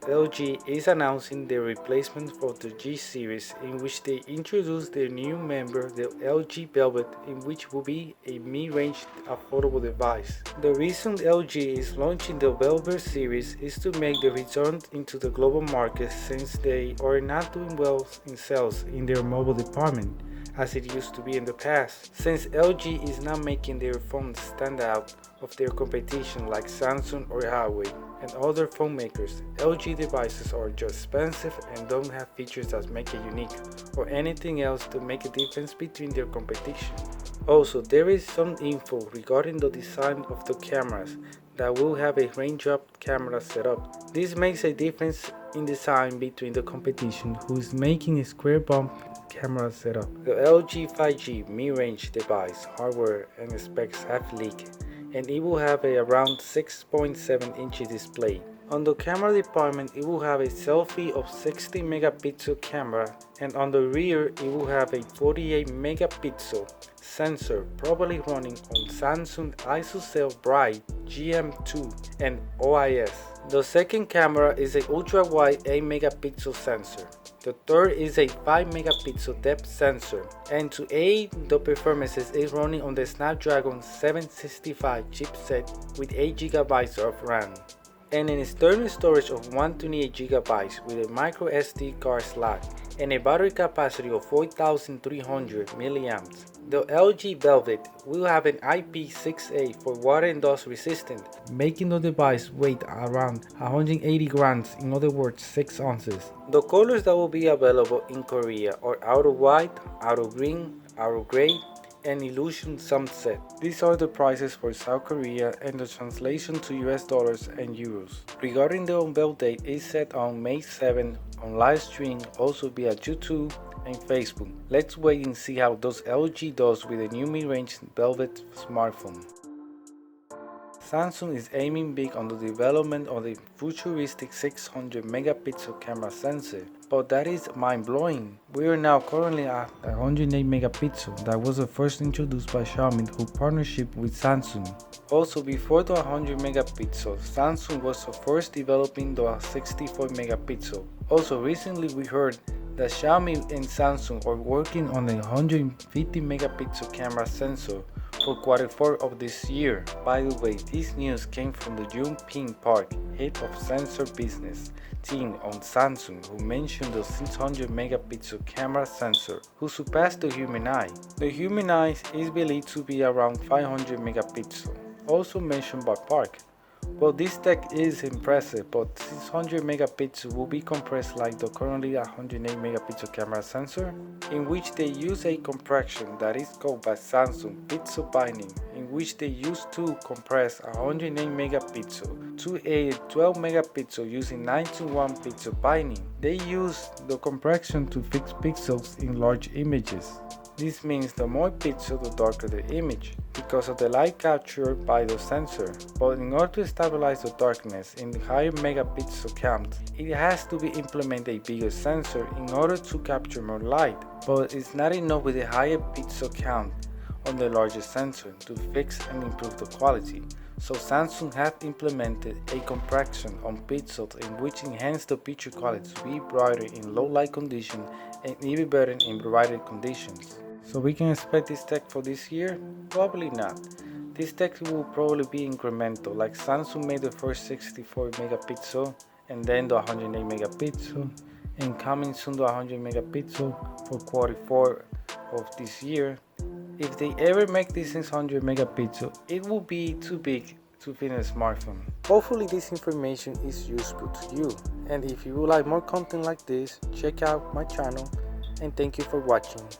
LG is announcing the replacement for the G series, in which they introduced their new member, the LG Velvet, in which will be a mid-range affordable device. The reason LG is launching the Velvet series is to make the return into the global market, since they are not doing well in sales in their mobile department as it used to be in the past, since LG is not making their phones stand out of their competition like Samsung or Huawei and other phone makers. LG devices are just expensive and don't have features that make it unique or anything else to make a difference between their competition. Also, there is some info regarding the design of the cameras that will have a raindrop camera setup. This makes a difference in design between the competition, who is making a square bump camera setup. The LG 5G mid-range device hardware and specs have leaked, and it will have a around 6.7-inch display. On the camera department, it will have a selfie of 60 megapixel camera, and on the rear it will have a 48 megapixel sensor, probably running on Samsung ISOCELL Bright GM2 and OIS. The second camera is an ultra-wide 8 megapixel sensor. The third is a 5 megapixel depth sensor, and to aid the performances is running on the Snapdragon 765 chipset with 8 GB of RAM and an external storage of 128 GB with a micro SD card slot and a battery capacity of 4300 mAh. The LG Velvet will have an IP68 for water and dust resistant, making the device weigh around 180 grams, in other words 6 ounces. The colors that will be available in Korea are outer white, outer green, outer gray, and Illusion Sunset. These are the prices for South Korea and the translation to US dollars and euros. Regarding the unveil date, is set on May 7 on live stream, also via YouTube and Facebook. Let's wait and see how those LG does with the new mid-range Velvet smartphone. Samsung is aiming big on the development of the futuristic 600 megapixel camera sensor, but that is mind-blowing. We are now currently at 108 megapixel that was the first introduced by Xiaomi through partnership with Samsung. Also, before the 100 megapixel, Samsung was the first developing the 64 megapixel. Also, recently we heard that Xiaomi and Samsung are working on a 150 megapixel camera sensor for Q4 of this year. By the way, this news came from the Jung Ping Park, head of sensor business team on Samsung, who mentioned the 600 megapixel camera sensor, who surpassed the human eye. The human eye is believed to be around 500 megapixel, also mentioned by Park. Well, this tech is impressive, but 600 megapixel will be compressed like the currently 108 megapixel camera sensor, in which they use a compression that is called by Samsung pixel binding, in which they use to compress 108 megapixel to a 12 megapixel using 9:1 pixel binding. They use the compression to fix pixels in large images. This means the more pixels, the darker the image, because of the light captured by the sensor. But in order to stabilize the darkness in the higher megapixel count, it has to be implemented a bigger sensor in order to capture more light. But it's not enough with a higher pixel count on the larger sensor to fix and improve the quality. So Samsung have implemented a compression on pixels in which enhance the picture quality to be brighter in low light conditions and even better in brighter conditions. So we can expect this tech for this year? Probably not. This tech will probably be incremental, like Samsung made the first 64 megapixel and then the 108 megapixel, and coming soon the 100 megapixel for Q4 of this year. If they ever make this 600 megapixel, it will be too big to fit in a smartphone. Hopefully this information is useful to you, and if you would like more content like this, check out my channel, and thank you for watching.